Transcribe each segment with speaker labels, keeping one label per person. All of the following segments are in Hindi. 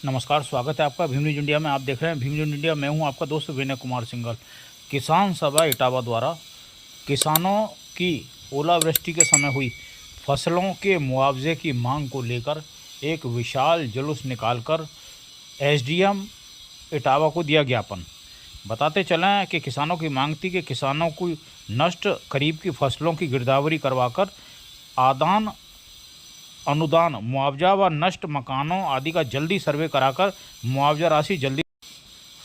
Speaker 1: नमस्कार, स्वागत है आपका भीम न्यूज इंडिया में। आप देख रहे हैं भीम न्यूज इंडिया। मैं हूं आपका दोस्त विनय कुमार सिंघल। किसान सभा इटावा द्वारा किसानों की ओलावृष्टि के समय हुई फसलों के मुआवजे की मांग को लेकर एक विशाल जुलूस निकालकर एसडीएम इटावा को दिया ज्ञापन। बताते चलें कि किसानों की मांग थी कि किसानों को नष्ट खरीफ की फसलों की गिरदावरी करवाकर आदान अनुदान मुआवजा व नष्ट मकानों आदि का जल्दी सर्वे कराकर मुआवजा राशि जल्दी।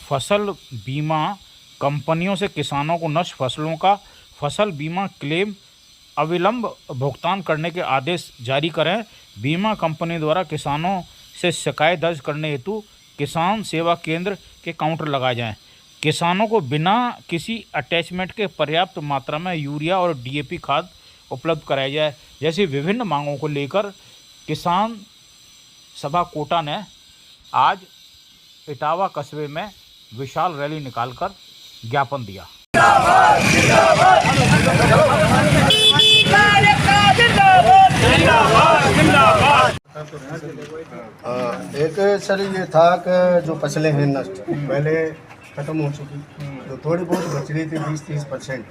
Speaker 1: फसल बीमा कंपनियों से किसानों को नष्ट फसलों का फसल बीमा क्लेम अविलंब भुगतान करने के आदेश जारी करें। बीमा कंपनी द्वारा किसानों से शिकायत दर्ज करने हेतु किसान सेवा केंद्र के काउंटर लगाए जाएं। किसानों को बिना किसी अटैचमेंट के पर्याप्त मात्रा में यूरिया और डीएपी खाद उपलब्ध कराई जाए। जैसी विभिन्न मांगों को लेकर किसान सभा कोटा ने आज इटावा कस्बे में विशाल रैली निकालकर ज्ञापन दिया।
Speaker 2: एक सर ये था कि जो फसलें हैं नष्ट पहले खत्म हो चुकी, तो थोड़ी बहुत बच रही थी 20-30%,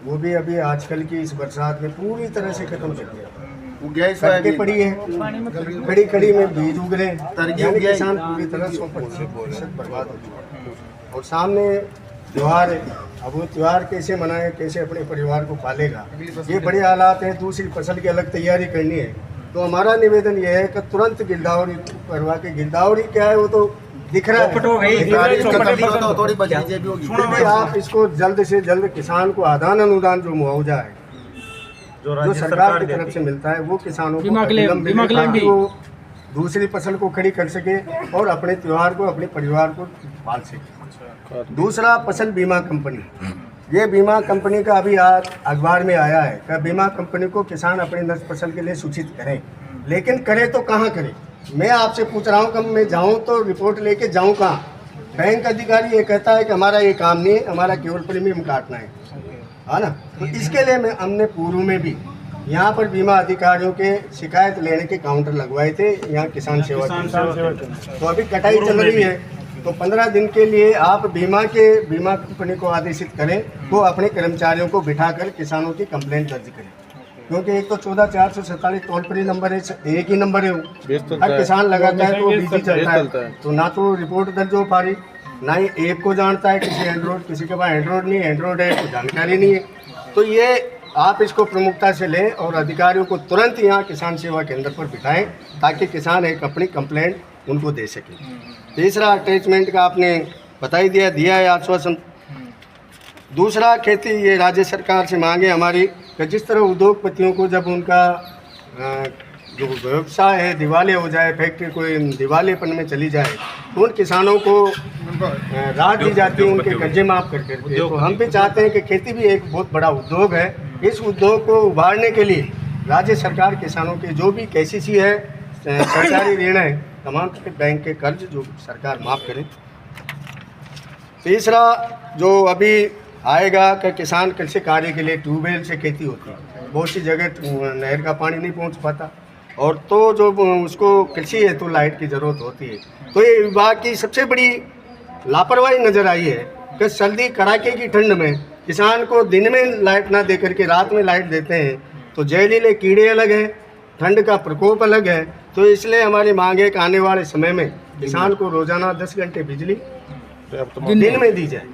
Speaker 2: वो भी अभी आजकल की इस बरसात में पूरी तरह से खत्म कर दिया। के पड़ी है, खड़ी खड़ी में बीज उग रहे, यानी किसान पूरी तरह 100% बर्बाद हो चुका। और सामने त्योहार है, अब वो त्योहार कैसे मनाए, कैसे अपने परिवार को पालेगा, ये बड़े हालात हैं। दूसरी फसल की अलग तैयारी करनी है, तो हमारा निवेदन यह है कि तुरंत गिरदावरी करवा के, गिरदावरी क्या है वो तो दिख रहा है, तो आप इसको जल्द से जल्द किसान को आदान अनुदान जो मुआवजा है जो सरकार की तरफ से मिलता है वो किसानों को ताकि वो दूसरी फसल को खड़ी कर सके और अपने त्योहार को, अपने परिवार को पाल सके। दूसरा, फसल बीमा कंपनी, ये बीमा कंपनी का अभी अखबार में आया है कि बीमा कंपनी को किसान अपनी नष्ट फसल के लिए सूचित करें, लेकिन करे तो कहाँ करें। मैं आपसे पूछ रहा हूँ कि मैं जाऊँ तो रिपोर्ट लेके जाऊँ कहाँ। बैंक अधिकारी ये कहता है कि हमारा ये काम नहीं है, हमारा केवल प्रीमियम काटना है ना। तो इसके लिए हमने पूर्व में भी यहाँ पर बीमा अधिकारियों के शिकायत लेने के काउंटर लगवाए थे, यहाँ किसान सेवा केंद्र। तो अभी कटाई चल रही है, तो 15 दिन के लिए आप बीमा कंपनी को आदेशित करें, वो अपने कर्मचारियों को बिठाकर किसानों की कंप्लेंट दर्ज करें, क्योंकि एक तो 14,447 टोल फ्री नंबर है, एक ही नंबर है, हर किसान लगाता है तो वो बिजी चलता है, तो ना तो रिपोर्ट दर्ज हो पा रही, ना ही ऐप को जानता है किसी के पास एंड्रॉयड नहीं है, एंड्रॉयड है तो जानकारी नहीं है। तो ये आप इसको प्रमुखता से लें और अधिकारियों को तुरंत यहाँ किसान सेवा केंद्र पर बिठाएं, ताकि किसान एक अपनी कंप्लेंट उनको दे सके। तीसरा, अटैचमेंट का आपने बता ही दिया है आश्वासन। दूसरा, खेती, ये राज्य सरकार से मांगे हमारी कि जिस तरह उद्योगपतियों को जब उनका जो व्यवसाय है दिवाले हो जाए, फैक्ट्री कोई दिवालेपन में चली जाए, तो उन किसानों को राहत दी जाती है उनके कर्जे माफ करके। तो हम भी चाहते हैं कि खेती भी एक बहुत बड़ा उद्योग है, इस उद्योग को उभारने के लिए राज्य सरकार किसानों के जो भी केसीसी है, सरकारी ऋण है, तमाम बैंक के कर्ज जो सरकार माफ़ करे। तीसरा, जो अभी आएगा कि किसान कृषि कार्य के लिए ट्यूबवेल से खेती होती है, बहुत सी जगह नहर का पानी नहीं पहुंच पाता, और तो जो उसको कृषि है तो लाइट की ज़रूरत होती है। तो ये विभाग की सबसे बड़ी लापरवाही नज़र आई है कि सर्दी कड़ाके की ठंड में किसान को दिन में लाइट ना दे करके रात में लाइट देते हैं, तो जहरीले कीड़े अलग हैं, ठंड का प्रकोप अलग है। तो इसलिए हमारी मांग है कि आने वाले समय में किसान को रोज़ाना 10 घंटे बिजली दिन में दी जाए,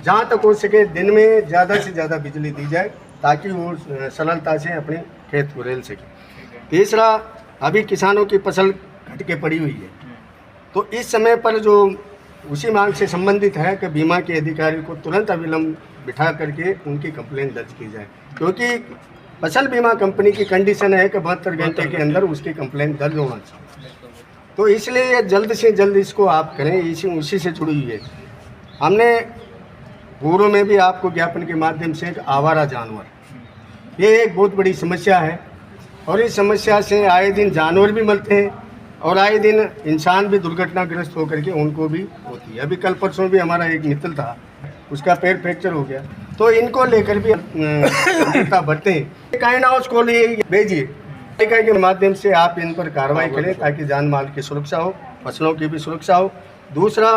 Speaker 2: जहाँ तक हो सके दिन में ज़्यादा से ज़्यादा बिजली दी जाए, ताकि वो सरलता से अपने खेत को रेल सके। तीसरा, अभी किसानों की फसल घट के पड़ी हुई है, तो इस समय पर जो उसी मांग से संबंधित है कि बीमा के अधिकारी को तुरंत अविलंब बिठा करके उनकी कंप्लेंट दर्ज की जाए, क्योंकि फसल बीमा कंपनी की कंडीशन है कि 72 घंटे के अंदर उसकी कंप्लेंट दर्ज होना चाहिए। तो इसलिए जल्द से जल्द इसको आप करें, उसी से जुड़ी हुई है। हमने पूर्व में भी आपको ज्ञापन के माध्यम से आवारा जानवर, ये एक बहुत बड़ी समस्या है, और इस समस्या से आए दिन जानवर भी मरते हैं और आए दिन इंसान भी दुर्घटनाग्रस्त होकर के उनको भी होती है। अभी कल परसों भी हमारा एक मित्र था, उसका पैर फ्रैक्चर हो गया, तो इनको लेकर भी गंभीरता बढ़ते हैं। काइंड हाउस खोलिए, भेजिए, के माध्यम से आप इन पर कार्रवाई करें ताकि जान माल की सुरक्षा हो फसलों की भी सुरक्षा हो। दूसरा,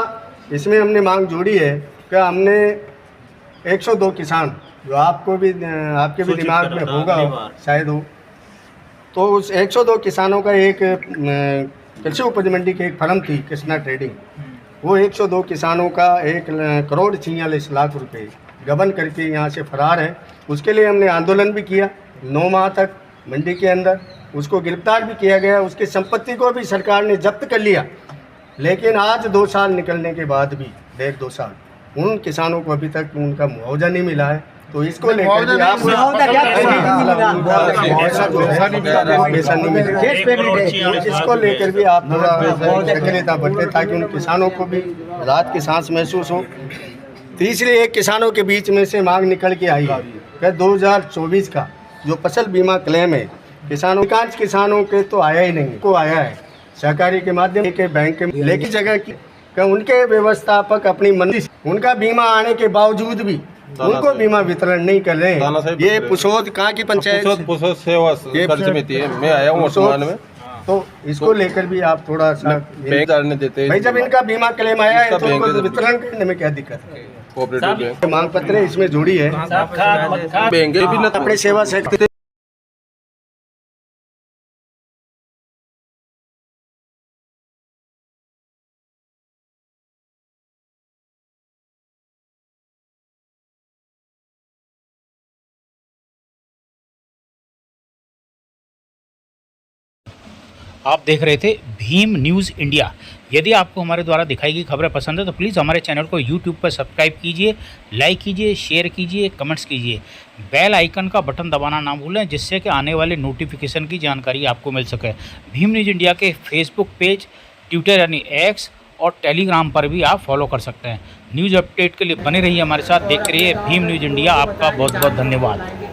Speaker 2: इसमें हमने मांग जोड़ी है कि हमने 102 किसान, जो आपके भी दिमाग में होगा शायद हो, तो उस 102 किसानों का एक कृषि उपज मंडी की एक फर्म थी कृष्णा ट्रेडिंग, वो 102 किसानों का 1,46 करोड़ रुपए गबन करके यहाँ से फरार है। उसके लिए हमने आंदोलन भी किया 9 माह तक मंडी के अंदर, उसको गिरफ्तार भी किया गया, उसकी संपत्ति को भी सरकार ने जब्त कर लिया। लेकिन आज 2 साल निकलने के बाद भी 1.5-2 साल उन किसानों को अभी तक उनका मुआवजा नहीं मिला है। तो इसको लेकर भी आप इसको लेकर भी आप थोड़ा सक्रियता बरतें ताकि उन किसानों को भी राहत की सांस महसूस हो। तीसरी, एक किसानों के बीच में से मांग निकल के आई है कि 2024 का जो फसल बीमा क्लेम है अधिकांश किसानों के तो आया ही नहीं, को आया है सहकारी के माध्यम के बैंक के लेकिन जगह की उनके व्यवस्थापक अपनी मंदी उनका बीमा आने के बावजूद भी उनको बीमा वितरण नहीं कर रहे हैं। ये पुसोद कहाँ की पंचायत,
Speaker 3: पुसोद सेवा खर्च में थी, मैं आया हूँ वर्तमान में,
Speaker 2: तो इसको लेकर भी आप थोड़ा सा
Speaker 3: बैंक देते हैं।
Speaker 2: भाई जब इनका बीमा क्लेम आया है तो उनको वितरण करने में क्या दिक्कत है?
Speaker 3: कोऑपरेटिव
Speaker 2: मांग पत्र है इसमें जोड़ी है,
Speaker 3: बैंक भी
Speaker 2: अपने सेवा से
Speaker 1: आप देख रहे थे भीम न्यूज़ इंडिया। यदि आपको हमारे द्वारा दिखाई गई खबरें पसंद है तो प्लीज़ हमारे चैनल को यूट्यूब पर सब्सक्राइब कीजिए, लाइक कीजिए, शेयर कीजिए, कमेंट्स कीजिए। बेल आइकन का बटन दबाना ना भूलें जिससे कि आने वाले नोटिफिकेशन की जानकारी आपको मिल सके। भीम न्यूज़ इंडिया के फेसबुक पेज, ट्विटर यानी एक्स और टेलीग्राम पर भी आप फॉलो कर सकते हैं। न्यूज़ अपडेट के लिए बने रहिए हमारे साथ, देखते रहिए भीम न्यूज़ इंडिया। आपका बहुत बहुत धन्यवाद।